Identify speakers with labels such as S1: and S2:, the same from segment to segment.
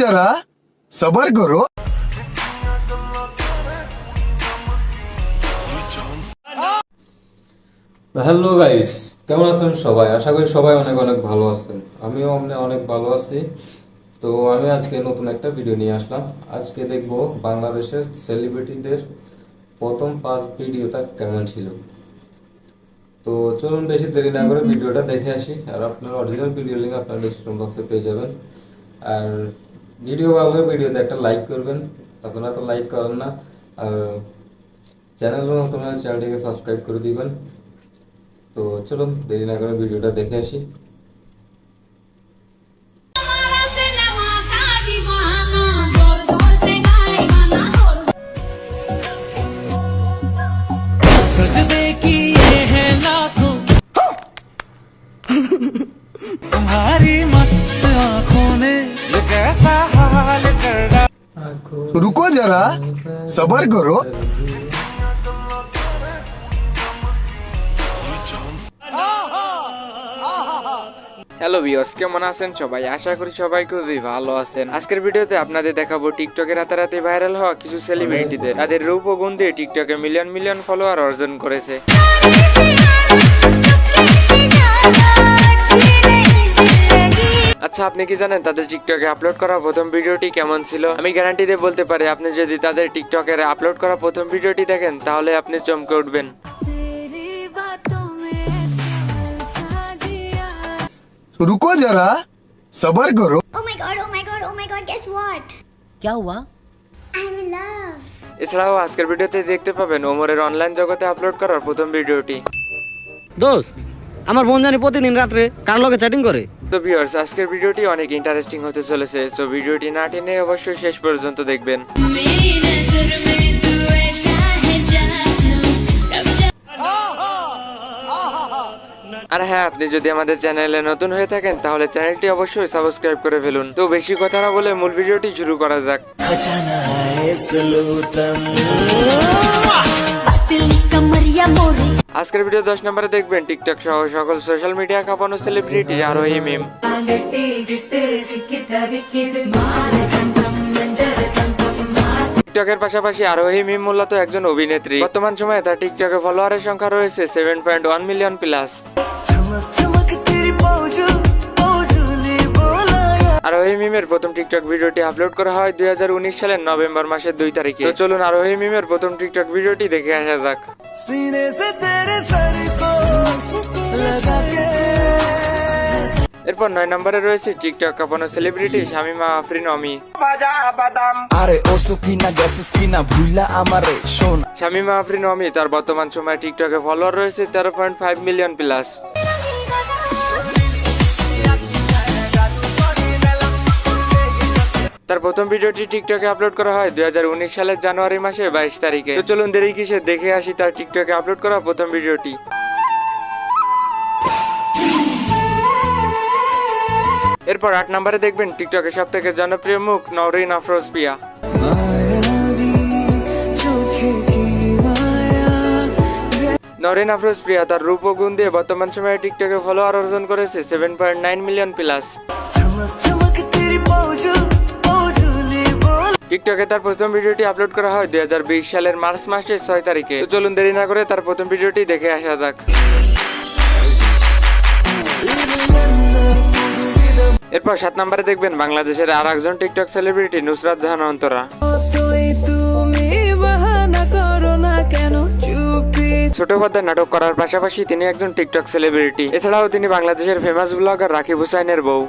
S1: जरा सबर करो।
S2: হ্যালো গাইস, কেমন আছেন সবাই? আশা করি সবাই অনেক অনেক ভালো আছেন। আমিও অনেক ভালো আছি। তো আমি আজকে নতুন একটা ভিডিও নিয়ে আসলাম। আজকে দেখবো বাংলাদেশের সেলিব্রিটিদের প্রথম 5 ভিডিওটা কেমন ছিল। তো চলুন বেশি দেরি না করে ভিডিওটা দেখে আসি। আর আপনার অরিজিনাল ভিডিও লিঙ্ক আপনার ডিসক্রিপশন বক্সে পেয়ে যাবেন। আর ভিডিও ভালো লাগলে ভিডিওতে একটা লাইক করবেন। আপনারা তো লাইক করেন না। আর চ্যানেলের নতুন হলে চ্যানেলটিকে সাবস্ক্রাইব করে দিবেন। তো চলুন দেরি না করে ভিডিওটা দেখে আসি।
S3: तुम्हारी मस्त आंखों ने ये कैसा हाल कर डाला।
S1: रुको जरा सबर करो।
S4: হ্যালো ভিউয়ার্স, কেমন আছেন সবাই? আশা করি সবাই খুবই ভালো আছেন। আজকের ভিডিওতে আপনাদের দেখাবো টিকটকে রাতারাতি ভাইরাল হওয়া কিছু সেলিব্রিটিদের তাদের রূপ ও গুণ দিয়ে টিকটকে মিলিয়ন মিলিয়ন ফলোয়ার অর্জন করেছে। আচ্ছা, আপনি কি জানেন তাদের টিকটকে আপলোড করা প্রথম ভিডিওটি কেমন ছিল? আমি গ্যারান্টি দিয়ে বলতে পারি, আপনি যদি তাদের টিকটকের আপলোড করা প্রথম ভিডিওটি দেখেন তাহলে আপনি চমকে উঠবেন।
S1: रुको जरा सबर करो।
S5: Oh my god, oh my god, oh my god, guess what?
S6: क्या हुआ?
S5: I'm in love.
S4: এছাড়াও আজকের ভিডিওতে দেখতে পাবেন ওমরের অনলাইন জগতে আপলোড করার প্রথম ভিডিওটি।
S6: দোস্ত, আমার বোন জানি প্রতিদিন রাত্রে কার লগে চ্যাটিং করে।
S4: তো ভিউয়ার্স, আজকের ভিডিওটি অনেক ইন্টারেস্টিং হতে চলেছে। সো ভিডিওটি না টেনে অবশ্যই শেষ পর্যন্ত দেখবেন। আর হ্যাঁ, আপনি যদি আমাদের চ্যানেলে নতুন হয়ে থাকেন তাহলে চ্যানেলটি অবশ্যই সাবস্ক্রাইব করে ফেলুন। তো বেশি কথা না বলে মূল ভিডিওটি শুরু করা যাক। আজকের ভিডিও 10 নম্বরে দেখবেন টিকটক সহ সকল সোশ্যাল মিডিয়া কাঁপানো সেলিব্রিটি আরোহী মিম। টিকটকের পাশাপাশি আরোহী মিম মূলত একজন অভিনেত্রী। বর্তমান সময়ে তার টিকটকে ফলোয়ারের সংখ্যা রয়েছে 7.1 মিলিয়ন প্লাস। আরোহী মিমের প্রথম টিকটক ভিডিওটি আপলোড করা হয় 2019 সালের নভেম্বর মাসের 2 তারিখে। তো চলুন আরোহী মিমের প্রথম টিকটক ভিডিওটি দেখে আসা যাক। এরপর 9 নম্বরে রয়েছে টিকটক কাঁপানো সেলিব্রিটি শামিমা আফরিন অমি।
S3: আরে ও সুকিনা গ্যাসুসকিনা ভুলা আমারে শোন।
S4: শামিমা আফরিন অমি তার বর্তমান সময়ে টিকটকে ফলোয়ার রয়েছে 13.5 মিলিয়ন প্লাস। তার প্রথম ভিডিওটি টিকটকে আপলোড করা হয় 2019 সালের জানুয়ারি মাসের 22 তারিখে। তো চলুন দেরি কিসে দেখে আসি তার টিকটকে আপলোড করা প্রথম ভিডিওটি। এরপর 8 নম্বরে দেখবেন টিকটকের সব থেকে জনপ্রিয় মুখ নওরিন আফরোজ পিয়া। নওরিন আফরোজ প্রিয়া তার রূপ ও গুণ দিয়ে বর্তমান সময়ে টিকটকে ফলোয়ার অর্জন করেছে 7.9 মিলিয়ন প্লাস। টিকটকে তার প্রথম ভিডিওটি আপলোড করা হয় 2020 সালের মার্চ মাসের 6 তারিখে। তো চলুন দেরি না করে তার প্রথম ভিডিওটি দেখে আসা যাক। এরপর 7 নম্বরে দেখবেন বাংলাদেশের আর একজন টিকটক সেলিব্রিটি নুসরাত জাহান অন্তরা। ছোট পর্দায় নাটক করার পাশাপাশি তিনি একজন টিকটক সেলিব্রিটি। এছাড়াও তিনি বাংলাদেশের ফেমাস ব্লগার রাকিব হুসাইনের বউ।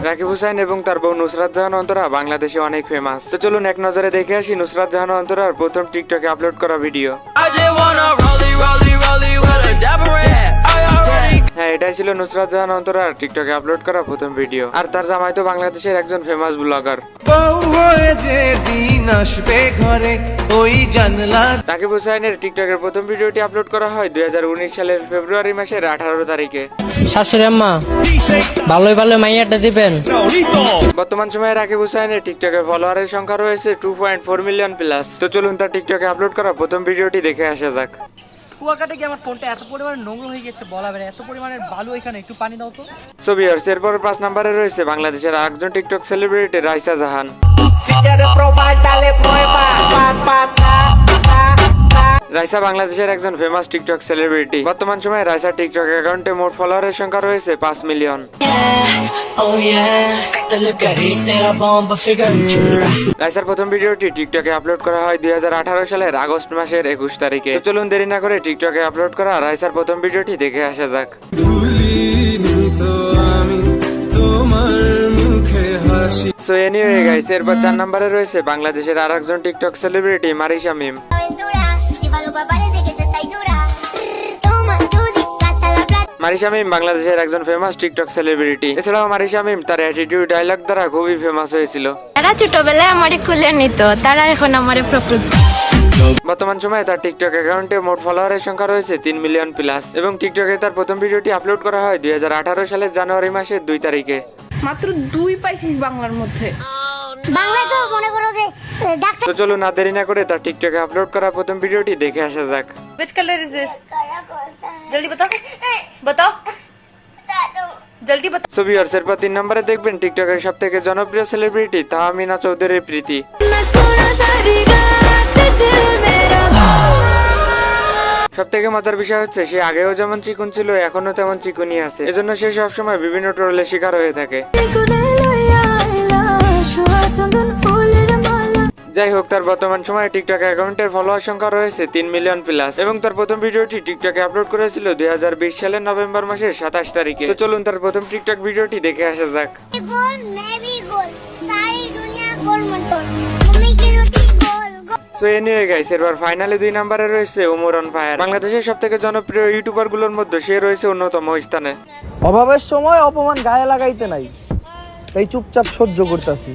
S4: রাকিব হুসাইন এবং তার বউ নুসরাত জাহান অন্তরা বাংলাদেশে অনেক ফেমাস। তো চলুন এক নজরে দেখে আসি নুসরাত জাহান অন্তরার প্রথম টিকটকে আপলোড করা ভিডিও। হ্যাঁ, এটাই ছিল নুসরাত জাহান অন্তরার টিকটকে আপলোড করা প্রথম ভিডিও। আর তার জামাই তো বাংলাদেশের একজন ফেমাস ব্লগার। রাকিব হুসাইনের টিকটকের প্রথম ভিডিওটি আপলোড করা হয় 2019 সালের ফেব্রুয়ারি মাসের 18 তারিখে।
S6: শাশুড়ি আম্মা, ভালোই ভালো মাইয়াটা দিবেন।
S4: বর্তমান সময়ে রাকিব হুসাইনের টিকটকে ফলোয়ারের সংখ্যা রয়েছে 2.4 মিলিয়ন প্লাস। তো চলুন তার টিকটকে আপলোড করা প্রথম ভিডিওটি দেখে আসা যাক।
S7: কুয়াকাটা গিয়ে আমার ফোনটা এত পরিমাণে নোংরা হয়ে গেছে বলা বেড়ে, এত পরিমাণের বালু এখানে, একটু পানি দাও তো।
S4: সো ভিউয়ার্স, এরপর 5 নম্বরে রয়েছে বাংলাদেশের আরেকজন টিকটক সেলিব্রিটি রাইসা জাহান। রাইসা বাংলাদেশের একজন ফেমাস টিকটক সেলিব্রিটি। বর্তমান সময়ে রাইসা টিকটক অ্যাকাউন্টে মোট ফলোয়ারের সংখ্যা রয়েছে 5 মিলিয়ন। রাইসার প্রথম ভিডিওটি টিকটকে আপলোড করা হয় 2018 সালের আগস্ট মাসের 21 তারিখে। তো চলুন দেরি না করে টিকটকে আপলোড করা রাইসার প্রথম ভিডিওটি দেখে আসা যাক। সো এনিওয়ে গাইস, এরপর 4 নম্বরে রয়েছে বাংলাদেশের আরেকজন টিকটক সেলিব্রিটি মারিশা মিম।
S5: Aventura, llévalo pa' parece que te está dura. Toma tu dicata la plata.
S4: Marisha Mim বাংলাদেশের একজন ফেমাস টিকটক সেলিব্রিটি। এছাড়াও মারিশা মিম তার অ্যাটিটিউড ডায়লগ দ্বারা খুবই ফেমাস হয়েছিল।
S8: তারা ছোটবেলায় আমারে খুলে নিত, তারা এখন আমারে প্রপোজ।
S4: বর্তমান সময়ে তার টিকটক অ্যাকাউন্টে মোট ফলোয়ারের সংখ্যা রয়েছে 3 মিলিয়ন প্লাস এবং টিকটকে তার প্রথম ভিডিওটি আপলোড করা হয় 2018 সালের জানুয়ারি মাসের 2 তারিখে।
S8: মাত্র 2 পাইছিস বাংলার মধ্যে।
S5: বাংলায় তো মনে করো যে ডাক্তার
S4: তো চলো না দেরি না করে তার টিকটকে আপলোড করা প্রথম ভিডিওটি দেখে আসা যাক।
S8: Which color is this? জলদি বাতাও, বাতাও, জলদি বাতাও।
S4: সো ভিউয়ার্স, এরপর 3 নম্বরে দেখবেন টিকটকের সবথেকে জনপ্রিয় সেলিব্রিটি তাহমিনা চৌধুরীর প্রীতি। সবথেকে মজার বিষয় হচ্ছে সে আগেও যেমন চিকুন ছিল এখনো তেমন চিকুনই আছে, এজন্য সে সবসময় বিভিন্ন ট্রোলের শিকার হয়ে থাকে। যাই হোক, তার বর্তমান সময়ে টিকটক অ্যাকাউন্টের ফলোয়ার সংখ্যা রয়েছে 3 মিলিয়ন প্লাস এবং তার প্রথম ভিডিওটি টিকটকে আপলোড করেছিল 2020 সালের নভেম্বর মাসের 27 তারিখে। তো চলুন তার প্রথম টিকটক ভিডিওটি দেখে আসা যাক।
S5: गोल मैं भी गोल सारी दुनिया गोल मटोल मम्मी की रोटी गोल गोल
S4: সো এনিওয়ে গাইস, এরপর ফাইনালি 2 নম্বরে রয়েছে ওমর অন ফায়ার। বাংলাদেশের সবথেকে জনপ্রিয় ইউটিউবার গুলোর মধ্যে সে রয়েছে অন্যতম স্থানে।
S7: অভাবের সময় অপমান গায়ে লাগাইতে নাই, তাই চুপচাপ সহ্য করতেছি।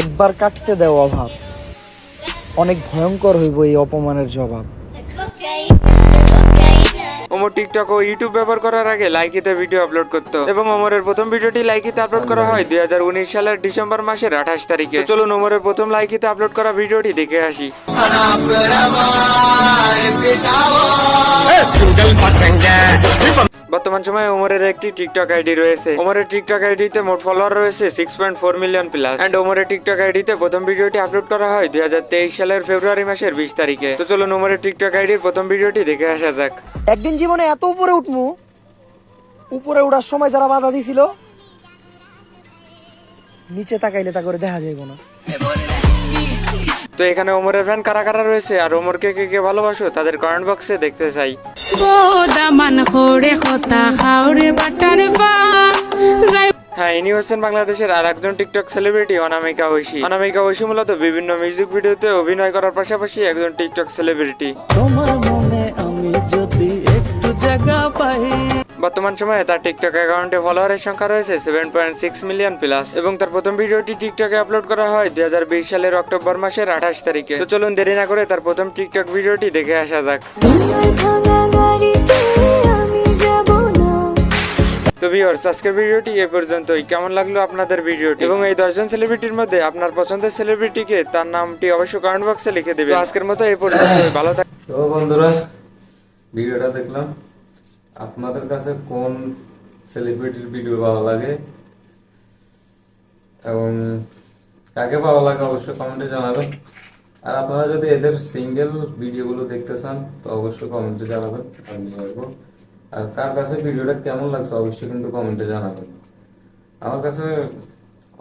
S7: একবার কাটতে দেও অভাব, অনেক ভয়ঙ্কর হইব এই অপমানের জবাব।
S4: ওমর টিকটক ও ইউটিউব ব্যবহার করার আগে লাইকিতে ভিডিও আপলোড করতো এবং ওমরের প্রথম ভিডিওটি লাইকিতে আপলোড করা হয় 2019 সালের ডিসেম্বর মাসের 28 তারিখে। তো চলুন ওমরের প্রথম লাইকিতে আপলোড করা ভিডিওটি দেখে আসি। বর্তমান সময়ে ওমরের একটি টিকটক আইডি রয়েছে। ওমরের টিকটক আইডিতে মোট ফলোয়ার রয়েছে 6.4 মিলিয়ন প্লাস এন্ড ওমরের টিকটক আইডিতে প্রথম ভিডিওটি আপলোড করা হয় 2023 সালের ফেব্রুয়ারি মাসের 20 তারিখে। তো চলুন ওমরের টিকটক আইডির প্রথম ভিডিওটি দেখে আসা যাক।
S7: একদিন জীবনে এত উপরে উঠমু, উপরে উঠার সময় যারা বাধা দিছিল নিচে তাকাইলে তা করে দেখা যাইব না।
S4: তো এখানে ওমরের ফ্যান কারা কারা রয়েছে আর ওমরকে কে কে ভালোবাসো তাদের কমেন্ট বক্সে দেখতে চাই। হ্যাঁ, ইনি হচ্ছেন বাংলাদেশের আর একজন টিকটক সেলিব্রিটি অনামিকা ঐশী। অনামিকা ঐশী মূলত বিভিন্ন মিউজিক ভিডিওতে অভিনয় করার পাশাপাশি একজন টিকটক সেলিব্রিটি।
S3: তোমার মনে আমি যদি একটু জায়গা পাই।
S4: বর্তমান সময়ে তার টিকটক অ্যাকাউন্টে ফলোয়ারের সংখ্যা রয়েছে 7.6 মিলিয়ন প্লাস এবং তার প্রথম ভিডিওটি টিকটকে আপলোড করা হয় 2020 সালের অক্টোবর মাসের 28 তারিখে। তো চলুন দেরি না করে তার প্রথম টিকটক ভিডিওটি দেখে আসা যাক। তো ভিউয়ার্স, আজকের ভিডিওটি এই পর্যন্তই। কেমন লাগলো আপনাদের ভিডিওটি এবং এই 10 জন সেলিব্রিটির মধ্যে আপনার পছন্দের সেলিব্রিটিকে তার নামটি অবশ্যই কমেন্ট বক্সে লিখে দেবেন। তো আজকের মতো এই পর্যন্তই, ভালো থাকুন।
S2: তো বন্ধুরা, ভিডিওটা দেখলাম, আপনাদের কাছে কোন সেলিব্রিটির ভিডিও ভালো লাগে এবং কাকে ভালো লাগে অবশ্যই কমেন্টে জানাবেন। আর আপনারা যদি এদের সিঙ্গেল ভিডিওগুলো দেখতে চান তো অবশ্যই কমেন্টে জানাবেন, আমি নিয়ে আসবো। আর কার কাছে ভিডিওটা কেমন লাগছে অবশ্যই কিন্তু কমেন্টে জানাবেন। আমার কাছে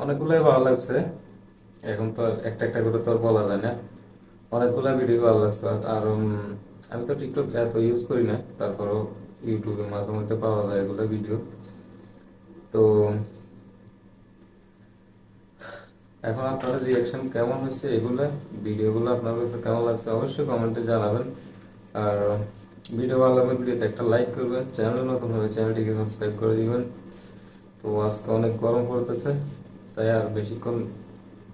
S2: অনেকগুলোই ভালো লাগছে, এখন তো একটা একটা করে তো আর বলা যায় না, অনেকগুলো ভিডিও ভালো লাগছে। আর আমি তো টিকটক এত ইউজ করি না, তারপরও ইউটিউবে মাঝে মধ্যে পাওয়া যায় এগুলো ভিডিও। তো এখন আপনার রিয়াকশন কেমন হয়েছে, এগুলো ভিডিওগুলো আপনার কাছে কেমন লাগছে অবশ্যই কমেন্টে জানাবেন। আর ভিডিও ভালো লাগলে ভিডিওতে একটা লাইক করবেন, চ্যানেল নতুন হলে চ্যানেলটিকে সাবস্ক্রাইব করে দিবেন। তো আজকে অনেক গরম পড়তেছে, তাই আর বেশিক্ষণ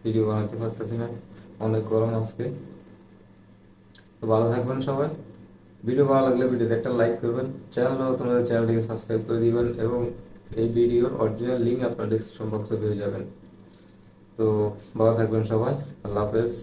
S2: ভিডিও বানাতে পারতেছি না, অনেক গরম আজকে। তো ভালো থাকবেন সবাই। ভিডিও ভালো লাগলে ভিডিওতে একটা লাইক করবেন, চ্যানেল নতুন হলে চ্যানেলটিকে সাবস্ক্রাইব করে দিবেন এবং এই ভিডিওর অরিজিনাল লিঙ্ক আপনার ডেসক্রিপশন বক্সে পেয়ে যাবেন। তো ভালো থাকবেন সবাই, আল্লাহ হাফেজ।